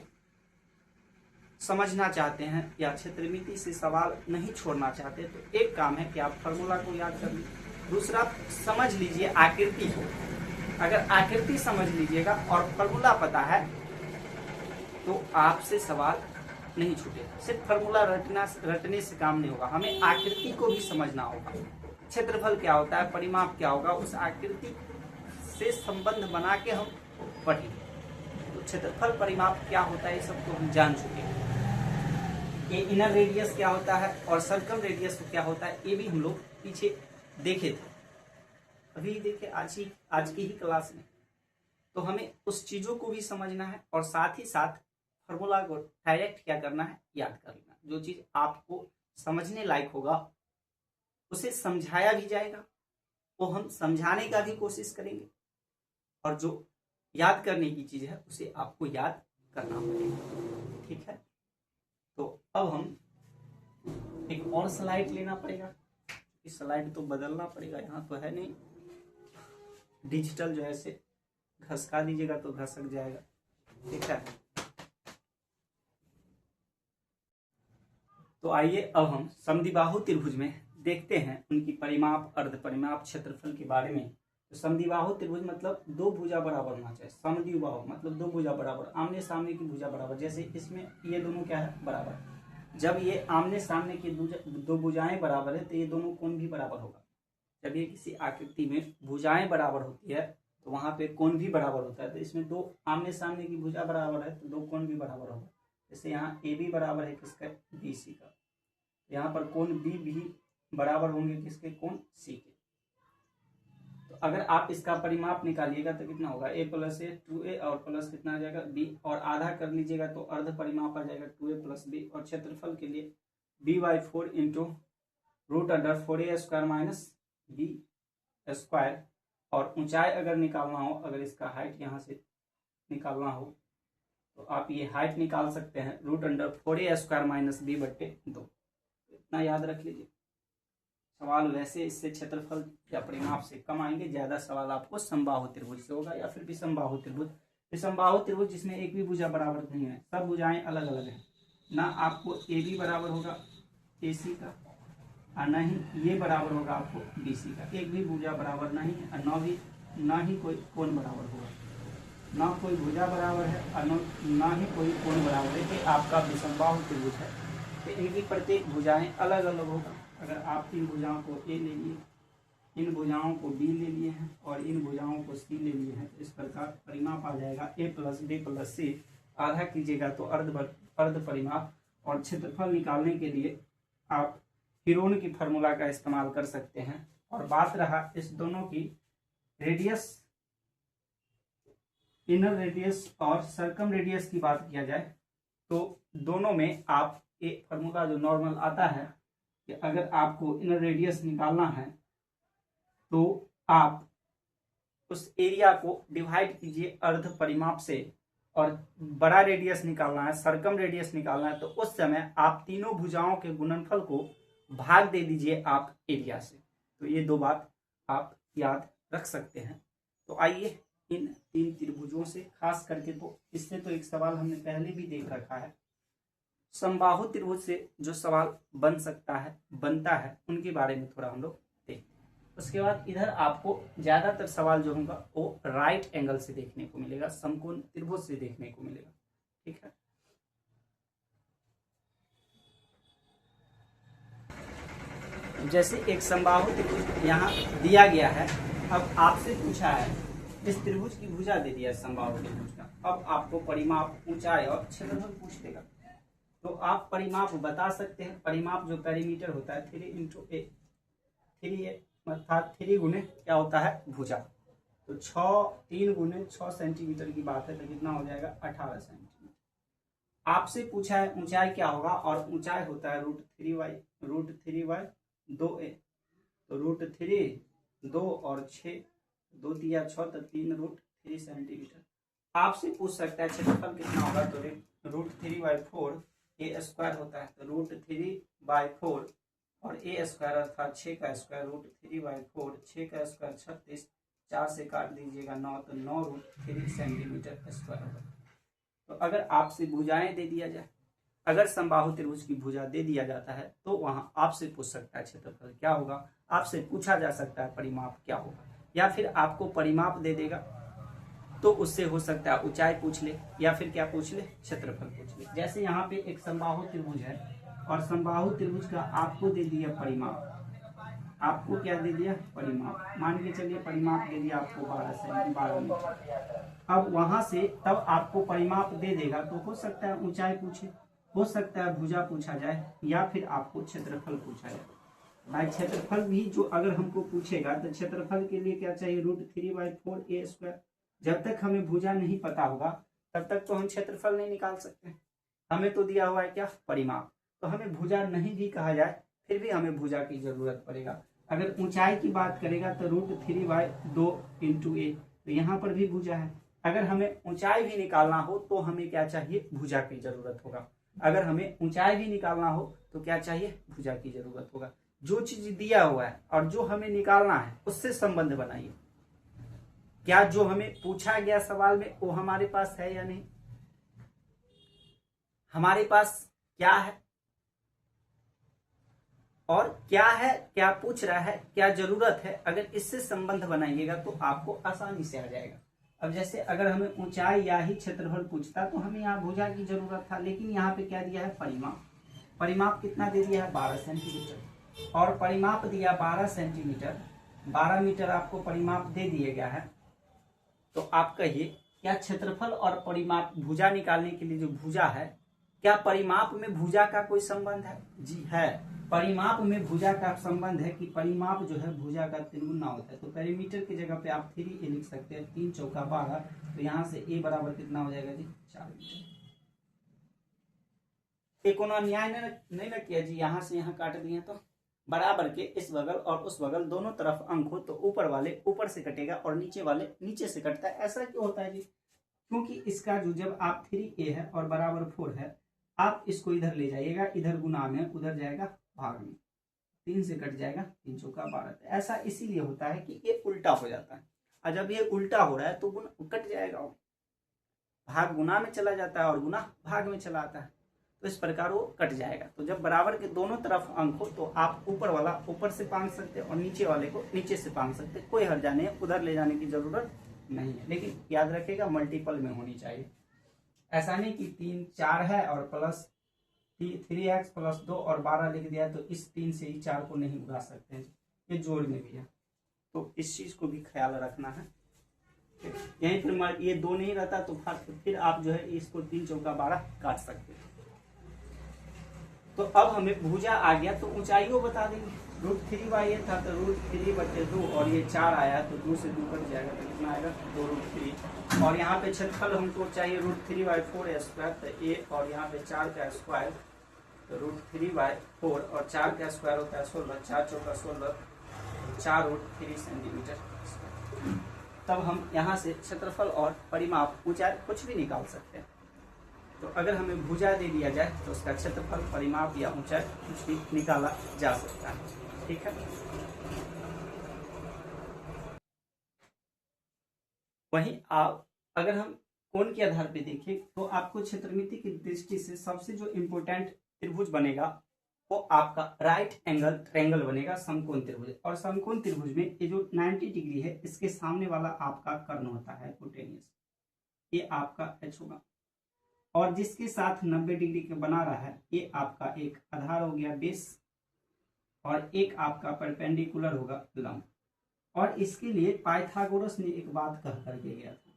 A: समझना चाहते हैं या क्षेत्रमिति से सवाल नहीं छोड़ना चाहते तो एक काम है कि आप फार्मूला को याद कर लीजिए। दूसरा, समझ लीजिए आकृति को। अगर आकृति समझ लीजिएगा और फार्मूला पता है तो आपसे सवाल नहीं छूटेगा। सिर्फ फार्मूला रटने से काम नहीं होगा, हमें आकृति को भी समझना होगा। क्षेत्रफल क्या होता है, परिमाप क्या होगा, उस आकृति से संबंध बना के हम पढ़ेंगे। तो क्षेत्रफल परिमाप क्या होता है ये सब तो हम जान चुके हैं। ये इनर रेडियस क्या होता है और सर्कम रेडियस क्या होता है ये भी हम लोग पीछे देखे थे, अभी देखे आज की ही क्लास में। तो हमें उस चीजों को भी समझना है और साथ ही साथ फॉर्मूला को डायरेक्ट क्या करना है, याद कर लेना। जो चीज आपको समझने लायक होगा उसे समझाया भी जाएगा, वो हम समझाने का भी कोशिश करेंगे, और जो याद करने की चीज है उसे आपको याद करना पड़ेगा। ठीक है, तो अब हम एक और स्लाइड लेना पड़ेगा। इस स्लाइड तो बदलना पड़ेगा, यहाँ तो है नहीं, डिजिटल जो है से घसका दीजिएगा तो घसक जाएगा। ठीक है, तो आइए अब हम समद्विबाहु त्रिभुज में देखते हैं उनकी परिमाप, अर्ध परिमाप, क्षेत्रफल के बारे में। तो समद्विबाहु त्रिभुज मतलब दो भुजा बराबर होना चाहिए। समद्विबाहु मतलब दो भुजा बराबर, आमने सामने की भुजा बराबर। जैसे इसमें ये दोनों क्या है, बराबर। जब ये आमने सामने की दो भुजाएं बराबर है तो ये दोनों कोण भी बराबर होगा। जब ये किसी आकृति में भुजाएं बराबर होती है तो वहां पे कोण भी बराबर होता है। तो इसमें दो आमने सामने की भुजा बराबर है तो दो कोण भी बराबर होगा। जैसे यहाँ ए बी बराबर है किसका, बी सी का, यहाँ पर कोण बी भी बराबर होंगे किसके, कोण सी के। तो अगर आप इसका परिमाप निकालिएगा तो कितना होगा, a प्लस ए 2a और प्लस कितना आ जाएगा b, और आधा कर लीजिएगा तो अर्ध परिमाप आ जाएगा 2a प्लस b। और क्षेत्रफल के लिए b/4 into √4a square minus b square. और ऊंचाई अगर निकालना हो, अगर इसका हाइट यहाँ से निकालना हो तो आप ये हाइट निकाल सकते हैं √4a स्क्वायर माइनस b/2। इतना याद रख लीजिए। सवाल वैसे इससे क्षेत्रफल या परिमाप से कम आएंगे, ज्यादा सवाल आपको समबाहु त्रिभुज से होगा या फिर विषमबाहु त्रिभुज। विषमबाहु त्रिभुज जिसमें एक भी भुजा बराबर नहीं है, सब भुजाएं अलग अलग हैं। ना आपको ए बी बराबर होगा ए सी का, और ना ही ये बराबर होगा आपको बी सी का। एक भी भुजा बराबर नहीं है, और ना ही कोई कोण बराबर होगा। ना कोई भुजा बराबर है और ना ही कोई कोण बराबर है। कि आपका विषमबाहु त्रिभुज है तो इनकी प्रत्येक भुजाएं अलग अलग होगा। अगर आप इन भुजाओं को ए ले लिए, इन भुजाओं को बी ले लिए हैं और इन भुजाओं को सी ले लिए हैं, तो इस प्रकार परिमाप आ जाएगा a प्लस b प्लस सी। आधा कीजिएगा तो अर्ध परिमाप। और क्षेत्रफल निकालने के लिए आप हीरोन की फार्मूला का इस्तेमाल कर सकते हैं। और बात रहा इस दोनों की रेडियस, इनर रेडियस और सर्कम रेडियस की बात किया जाए तो दोनों में आप एक फार्मूला जो नॉर्मल आता है कि अगर आपको इनर रेडियस निकालना है तो आप उस एरिया को डिवाइड कीजिए अर्ध परिमाप से, और बड़ा रेडियस निकालना है, सर्कम रेडियस निकालना है, तो उस समय आप तीनों भुजाओं के गुणनफल को भाग दे दीजिए आप एरिया से। तो ये दो बात आप याद रख सकते हैं। तो आइए इन तीन त्रिभुजों से खास करके, तो इससे तो एक सवाल हमने पहले भी देख रखा है। समबाहु त्रिभुज से जो सवाल बनता है उनके बारे में थोड़ा हम लोग देखें। उसके बाद इधर आपको ज्यादातर सवाल जो होगा वो राइट एंगल से देखने को मिलेगा, समकोण त्रिभुज से देखने को मिलेगा। ठीक है, जैसे एक समबाहु त्रिभुज यहाँ दिया गया है। अब आपसे पूछा है, इस त्रिभुज की भुजा दे दिया है समबाहु त्रिभुज का। अब आपको परिमाप, ऊंचाई और क्षेत्रफल पूछ देगा। तो आप परिमाप बता सकते हैं। परिमाप जो पेरीमीटर होता है 3 इंटू ए, 3 अर्थात 3 गुने क्या होता है, भुजा। तो 3 गुने 6 सेंटीमीटर की बात है तो कितना हो जाएगा, 18 सेंटीमीटर। आपसे पूछा है ऊंचाई क्या होगा, और ऊंचाई होता है √3/2a। तो √3 2 और 6, 2 तिया 6 तो 3 √3 सेंटीमीटर। आपसे पूछ सकता है क्षेत्रफल कितना होगा, तो √3/4 a स्क्वायर होता है। तो √3/4 और a स्क्वायर अर्थात 6 का स्क्वायर, √3/4 6 का स्क्वायर 36, 4 से काट दीजिएगा 9, तो 9 √3 सेंटीमीटर स्क्वायर होगा। तो अगर आपसे भुजाएं दे दिया जाए, अगर समबाहु त्रिभुज की भुजा दे दिया जाता है तो वहां आपसे पूछ सकता है क्षेत्रफल क्या होगा, आपसे पूछा जा सकता है परिमाप क्या होगा, या फिर आपको परिमाप दे देगा तो उससे हो सकता है ऊंचाई पूछ ले या फिर क्या पूछ ले, क्षेत्रफल पूछ ले। जैसे यहाँ पे एक समबाहु त्रिभुज है और समबाहु त्रिभुज का आपको दे दिया परिमाप, आपको क्या दे दिया, परिमाप। मान के चलिए परिमाप दे दिया आपको 12 मीटर। अब वहां से तब आपको परिमाप दे देगा तो हो सकता है ऊंचाई पूछे, हो सकता है भुजा पूछा जाए या फिर आपको क्षेत्रफल पूछा जाए। भाई क्षेत्रफल भी जो अगर हमको पूछेगा तो क्षेत्रफल के लिए क्या चाहिए, √3/4a²। जब तक हमें भुजा नहीं पता होगा तब तक तो हम क्षेत्रफल नहीं निकाल सकते। हमें तो दिया हुआ है क्या, परिमाप। तो हमें भुजा नहीं भी कहा जाए फिर भी हमें भुजा की जरूरत पड़ेगा। अगर ऊंचाई की बात करेगा तो √3/2 × a, तो यहाँ पर भी भुजा है। अगर हमें ऊंचाई भी निकालना हो तो हमें क्या चाहिए, भुजा की जरूरत होगा। अगर हमें ऊंचाई भी निकालना हो तो क्या चाहिए, भुजा की जरूरत होगा। जो चीज दिया हुआ है और जो हमें निकालना है उससे संबंध बनाइए। क्या जो हमें पूछा गया सवाल में वो हमारे पास है या नहीं, हमारे पास क्या है और क्या है, क्या पूछ रहा है, क्या जरूरत है। अगर इससे संबंध बनाइएगा तो आपको आसानी से आ जाएगा। अब जैसे अगर हमें ऊंचाई या ही क्षेत्रफल पूछता तो हमें यहाँ भुजा की जरूरत था, लेकिन यहाँ पे क्या दिया है, परिमाप। परिमाप कितना दे दिया है, 12 सेंटीमीटर। और परिमाप दिया 12 सेंटीमीटर, 12 मीटर आपको परिमाप दे दिया गया है। तो आप कहिए क्या क्षेत्रफल और परिमाप, भुजा निकालने के लिए जो भुजा है, क्या परिमाप में भुजा का कोई संबंध है? जी है, परिमाप में भुजा का संबंध है कि परिमाप जो है भुजा का तिगुना होता है। तो पेरीमीटर की जगह पे आप 3a लिख सकते हैं, 3 चौका 12। तो यहाँ से a बराबर कितना हो जाएगा जी, 4 मीटर। एक न्याय नहीं ना किया जी, यहाँ से यहाँ काट दिए तो बराबर के इस बगल और उस बगल दोनों तरफ अंक हो तो ऊपर वाले ऊपर से कटेगा और नीचे वाले नीचे से कटता है। ऐसा क्यों होता है जी, क्योंकि इसका जो जब आप 3a है और बराबर 4 है, आप इसको इधर ले जाइएगा, इधर गुना में, उधर जाएगा भाग में, 3 से कट जाएगा, 3 चौका 12। ऐसा इसीलिए होता है कि ये उल्टा हो जाता है। और जब ये उल्टा हो रहा है तो गुना कट जाएगा, भाग गुना में चला जाता है और गुना भाग में चला आता है, तो इस प्रकार वो कट जाएगा। तो जब बराबर के दोनों तरफ अंक हो तो आप ऊपर वाला ऊपर से पांग सकते हैं और नीचे वाले को नीचे से पांग सकते हैं, कोई हर्जा नहीं है, उधर ले जाने की जरूरत नहीं है। लेकिन याद रखिएगा मल्टीपल में होनी चाहिए। ऐसा नहीं कि 3 4 है और प्लस 3x + 2 और 12 लिख दिया तो इस 3 से ही 4 को नहीं उड़ा सकते हैं, ये जोड़ में भी है। तो इस चीज को भी ख्याल रखना है। यहीं पर ये 2 नहीं रहता तो फिर आप जो है इसको 3 चौका 12 काट सकते हैं। तो अब हमें भुजा आ गया तो ऊंचाइयों बता देंगे। √3 था तो √3/2 और ये 4 आया तो 2 से 2 कट जाएगा तो कितना आएगा, 2√3। और यहाँ पे क्षेत्रफल हमको चाहिए √3/4² तो a, और यहाँ पे 4 का स्क्वायर तो √3/4 और 4 का स्क्वायर होता है 16, 4 चौका 16, 4√3 सेंटीमीटर। तब हम यहाँ से क्षेत्रफल और परिमाप, ऊंचाई कुछ भी निकाल सकते हैं। तो अगर हमें भुजा दे दिया जाए तो उसका क्षेत्रफल, परिमाप या ऊंचाई कुछ भी निकाला जा सकता है। ठीक है, वहीं आप अगर हम कोण के आधार पे देखें तो आपको क्षेत्रमिति की दृष्टि से सबसे जो इम्पोर्टेंट त्रिभुज बनेगा वो आपका राइट एंगल ट्रायंगल बनेगा, समकोण त्रिभुज। और समकोण त्रिभुज में ये जो 90 डिग्री है इसके सामने वाला आपका कर्ण होता है हाइपोटेन्यूस, ये आपका h होगा। और जिसके साथ 90 डिग्री के बना रहा है ये आपका एक आधार हो गया बेस, और एक आपका परपेंडिकुलर होगा लंब। और इसके लिए पाइथागोरस ने एक बात कह करके गया था,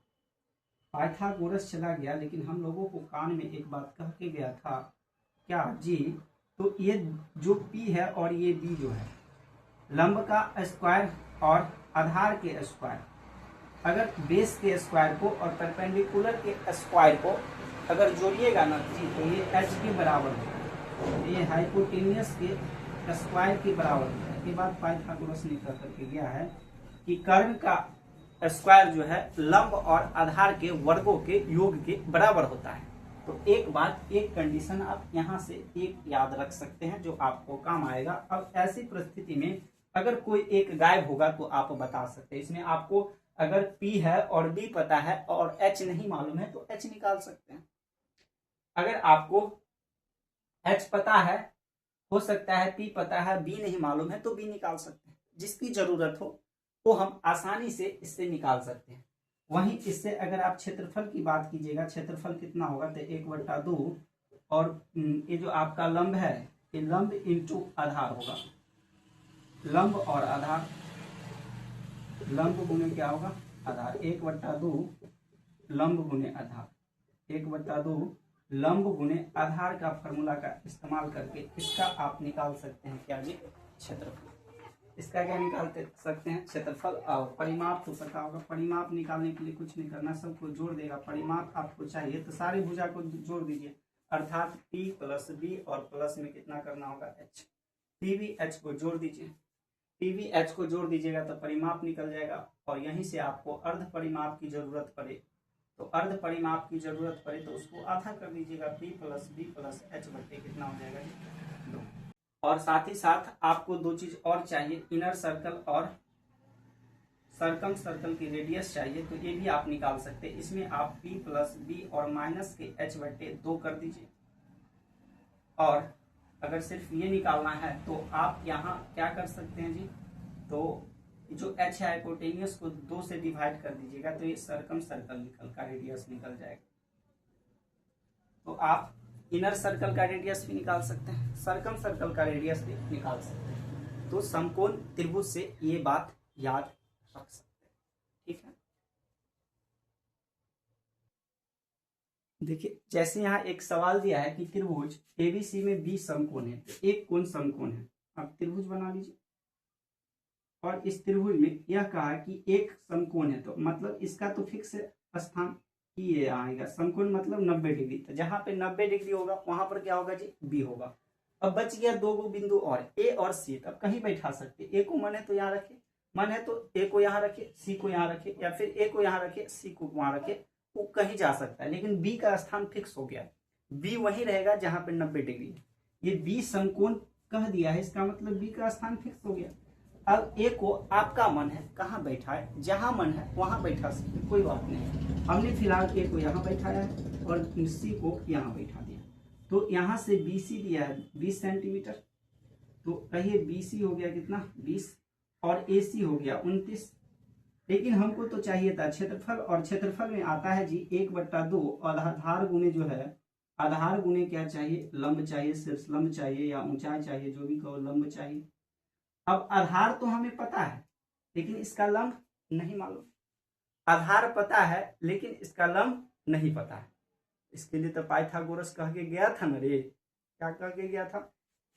A: पाइथागोरस चला गया लेकिन हम लोगों को कान में एक बात कह के गया था, क्या जी, तो ये जो P है और ये B जो है, लंब का स्क्वायर और आधार के स्क्वायर, अगर बेस के स्क्वायर को और परपेंडिकुलर के स्क्वायर को अगर जोड़िएगा ना जी तो ये h के बराबर है, ये हाइपोटेनियस के स्क्वायर के बराबर है। ये बात पाइथागोरस ने कह करके गया है कि कर्ण का स्क्वायर जो है लंब और आधार के वर्गों के योग के बराबर होता है। तो एक बात, एक कंडीशन आप यहाँ से एक याद रख सकते हैं जो आपको काम आएगा। अब ऐसी परिस्थिति में अगर कोई एक गायब होगा तो आप बता सकते हैं। इसमें आपको अगर P है और B पता है और H नहीं मालूम है तो H निकाल सकते हैं। अगर आपको H पता है, हो सकता है P पता है, B नहीं मालूम है तो B निकाल सकते हैं। जिसकी जरूरत हो वो हम आसानी से इससे निकाल सकते हैं। वहीं इससे अगर आप क्षेत्रफल की बात कीजिएगा, क्षेत्रफल कितना होगा तो 1/2, और ये जो आपका लंब है, ये लंब इंटू आधार होगा, लंब और आधार, लंब गुने क्या होगा, आधार, 1/2 लंब गुने आधार, 1/2 लंब गुने आधार का फॉर्मूला का इस्तेमाल करके इसका आप निकाल सकते हैं क्या जी, क्षेत्रफल। इसका क्या निकाल सकते हैं, क्षेत्रफल। और परिमाप तो पता होगा, परिमाप निकालने के लिए कुछ नहीं करना, सबको जोड़ देगा। परिमाप आपको चाहिए तो सारी भुजा को जोड़ दीजिए, अर्थात P + B और प्लस में कितना करना होगा, H। P भी H को जोड़ दीजिए, P भी H को जोड़ दीजिएगा तो परिमाप निकल जाएगा। और यहीं से आपको अर्ध परिमाप की जरूरत पड़े तो अर्ध परिमाप की जरूरत पड़े तो उसको आधा कर दीजिएगा, P + B + H बटे कितना हो जाएगा, 2। और साथ ही साथ आपको दो चीज और चाहिए, इनर सर्कल और सर्कम सर्कल की रेडियस चाहिए, तो ये भी आप निकाल सकते हैं। इसमें आप P + B और माइनस के H बटे 2 कर दीजिए। और अगर सिर्फ ये निकालना है तो आप यहाँ क्या कर सकते हैं जी, तो जो H है हाइपोटेनियस को 2 से डिवाइड कर दीजिएगा तो ये सर्कम सर्कल का रेडियस निकल जाएगा। तो आप इनर सर्कल का रेडियस भी निकाल सकते हैं, सर्कम सर्कल का रेडियस भी निकाल सकते हैं। तो समकोण त्रिभुज से ये बात याद रख सकते हैं, ठीक है। देखिए जैसे यहाँ एक सवाल दिया है कि त्रिभुज एबीसी में 20 समकोण है, तो एक कोण समकोण है, आप त्रिभुज बना लीजिए। और इस त्रिभुज में यह कहा कि एक समकोण है, तो मतलब इसका तो फिक्स स्थान ही ये आएगा। समकोण मतलब 90 डिग्री, तो जहां पे 90 डिग्री होगा वहां पर क्या होगा जी, बी होगा। अब बच गया 2 बिंदु और, ए और सी। तब कहीं बैठा सकते, ए को मन है तो यहाँ रखे, मन है तो ए को यहाँ रखे, सी को यहाँ रखे, या फिर ए को यहाँ रखे, सी को वहां रखे, वो कहीं जा सकता है। लेकिन बी का स्थान फिक्स हो गया, बी वही रहेगा जहां पे 90 डिग्री। ये बी समकोण कह दिया है, इसका मतलब बी का स्थान फिक्स हो गया। अब ए को आपका मन है कहाँ बैठा है, जहां मन है वहां बैठा सकते, कोई बात नहीं। हमने फिलहाल ए को यहाँ बैठाया है और सी को यहाँ बैठा दिया। तो यहाँ से BC दिया है 20 सेंटीमीटर, तो कहिए BC हो गया कितना, 20, और AC हो गया 29। लेकिन हमको तो चाहिए था क्षेत्रफल, और क्षेत्रफल में आता है जी 1/2 आधार गुने जो है, आधार गुने क्या चाहिए, लंब चाहिए, सिर्फ लंब चाहिए या ऊंचाई चाहिए, जो भी कहो, लंब चाहिए। अब आधार तो हमें पता है लेकिन इसका लंब नहीं मालूम, आधार पता है लेकिन इसका लंब नहीं पता है। इसके लिए तो पाइथागोरस कह के गया था ना रे, क्या कह के गया था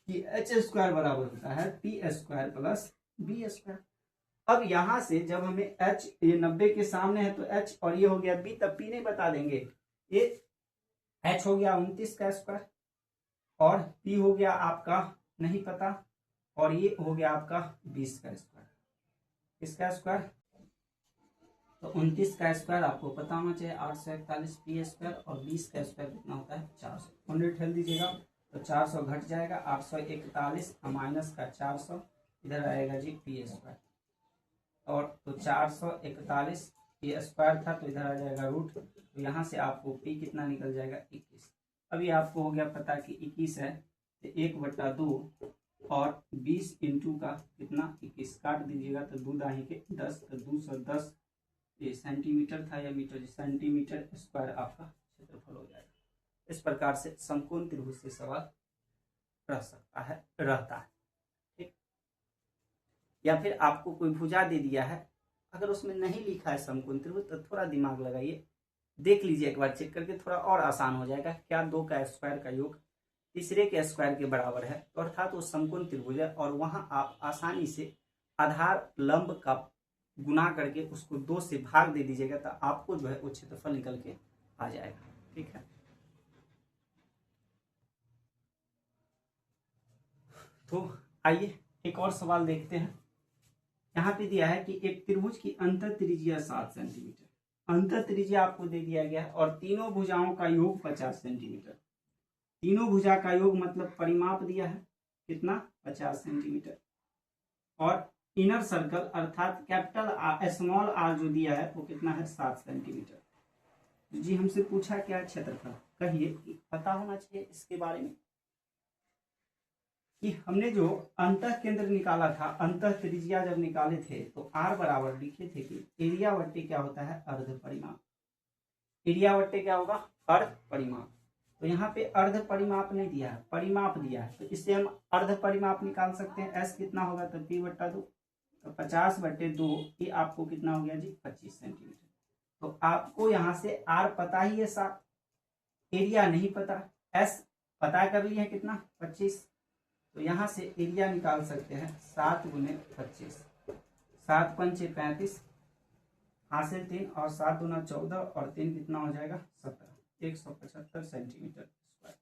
A: कि h² बराबर होता है P² + B²। अब यहां से जब हमें h, ये 90 के सामने है तो h, और ये हो गया b, तब p नहीं बता देंगे। ये h हो गया 29 का स्क्वायर, और p हो गया आपका नहीं पता, और ये हो गया आपका 20 का स्क्वायर। इसका स्क्वायर तो 29 का स्क्वायर आपको पता होना चाहिए 841 P², और 20 का स्क्वायर कितना होता है 400। 100 ठेल दीजिएगा तो 400 घट जाएगा, 841 माइनस का 400, इधर आएगा जी P²। और तो 441 ये स्क्वायर था तो इधर आ जाएगा रूट, तो यहाँ से आपको P कितना निकल जाएगा 21। अभी आपको हो गया पता कि 21 है, तो 1/2 और 20 इंटू का कितना 21, काट दीजिएगा तो 2 दाही के 10, तो 210 ये सेंटीमीटर था या मीटर, सेंटीमीटर स्क्वायर आपका क्षेत्रफल हो जाएगा। इस प्रकार से समकोण त्रिभुज से सवाल रह सकता है, रहता है, ठीक। या फिर आपको कोई भुजा दे दिया है, अगर उसमें नहीं लिखा है समकोण त्रिभुज तो थोड़ा दिमाग लगाइए, देख लीजिए एक बार चेक करके, थोड़ा और आसान हो जाएगा। क्या 2 का स्क्वायर का योग तीसरे के स्क्वायर के बराबर है, तो अर्थात वो समकोण त्रिभुज है, और वहां आप आसानी से आधार लंब का गुना करके उसको 2 से भाग दे दीजिएगा, तो आपको जो है वो क्षेत्रफल निकल के आ जाएगा, ठीक है। तो आइए एक और सवाल देखते हैं। यहाँ पे दिया है कि एक त्रिभुज की अंतर त्रिज्या 7 सेंटीमीटर, अंतर त्रिज्या आपको दे दिया गया है, और तीनों भुजाओं का योग 50 सेंटीमीटर। तीनों भुजा का योग मतलब परिमाप दिया है कितना 50 सेंटीमीटर, और इनर सर्कल अर्थात कैपिटल स्मॉल आर जो दिया है वो कितना है 7 सेंटीमीटर। जी हमसे पूछा क्या क्षेत्रफल, कहिए कि पता होना चाहिए इसके बारे में। कि हमने जो अंतः केंद्र निकाला था, अंतः त्रिज्या जब निकाले थे तो r बराबर लिखे थे कि एरिया बट्टे क्या होता है, अर्ध परिमाप। एरिया बट्टे क्या होगा, अर्ध परिमाप। तो यहाँ पे अर्ध परिमाप नहीं दिया है, परिमाप दिया है, तो इससे हम अर्ध परिमाप निकाल सकते हैं। s कितना होगा, तो p/2, तो 50/2, ये आपको कितना हो गया जी, 25 सेंटीमीटर। तो आपको यहाँ से r पता ही है 7, एरिया नहीं पता, s पता कर लिए है कितना, 25। तो यहाँ से एरिया निकाल सकते हैं 7 × 25, 7 × 5 = 35, हासिल 3 और 7 × 14 और 3 कितना हो जाएगा, 17, 175 सेंटीमीटर स्क्वायर।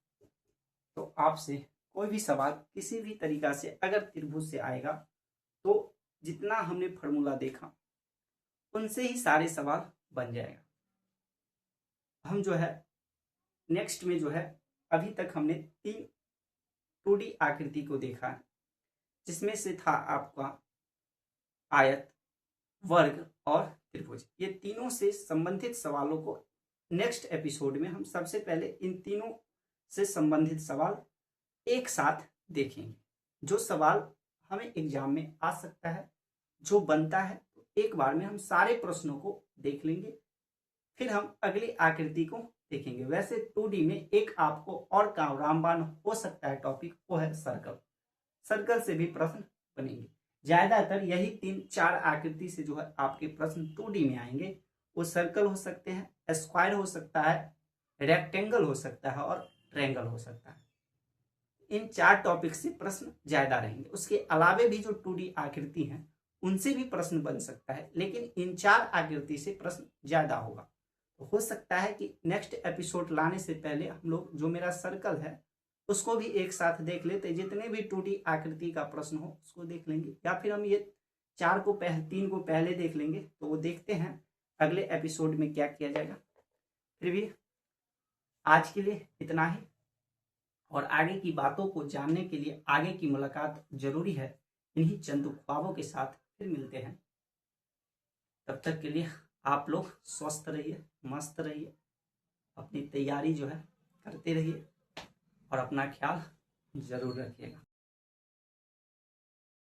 A: तो आपसे कोई भी सवाल किसी भी तरीका से अगर त्रिभुज से आएगा तो जितना हमने फॉर्मूला देखा उनसे ही सारे सवाल बन जाएगा। हम जो है नेक्स्ट में जो है, अभी तक हमने 3 2D आकृति को देखा है, जिसमें से था आपका आयत, वर्ग और त्रिभुज। ये तीनों से संबंधित सवालों को नेक्स्ट एपिसोड में हम सबसे पहले इन तीनों से संबंधित सवाल एक साथ देखेंगे। जो सवाल हमें एग्जाम में आ सकता है, जो बनता है, तो एक बार में हम सारे प्रश्नों को देख लेंगे, फिर हम अगली आकृति को देखेंगे। वैसे 2D में एक आपको और काम रामबाण हो सकता है टॉपिक, वो है सर्कल। सर्कल से भी प्रश्न बनेंगे। ज्यादातर यही 3-4 आकृति से जो है आपके प्रश्न 2D में आएंगे। वो सर्कल हो सकते हैं, स्क्वायर हो सकता है, रेक्टेंगल हो सकता है और ट्रायंगल हो सकता है। इन 4 टॉपिक से प्रश्न ज्यादा रहेंगे। उसके अलावे भी जो 2D आकृति हैं उनसे भी प्रश्न बन सकता है, लेकिन इन 4 आकृति से प्रश्न ज्यादा होगा। तो हो सकता है कि नेक्स्ट एपिसोड लाने से पहले हम लोग जो मेरा सर्कल है उसको भी एक साथ देख लेते, जितने भी 2D आकृति का प्रश्न हो उसको देख लेंगे, या फिर हम ये 3 को पहले देख लेंगे। तो वो देखते हैं अगले एपिसोड में क्या किया जाएगा। फिर भी आज के लिए इतना ही, और आगे की बातों को जानने के लिए आगे की मुलाकात जरूरी है। इन्हीं चंद ख्वाबों के साथ फिर मिलते हैं। तब तक के लिए आप लोग स्वस्थ रहिए, मस्त रहिए, अपनी तैयारी जो है करते रहिए और अपना ख्याल जरूर रखिएगा।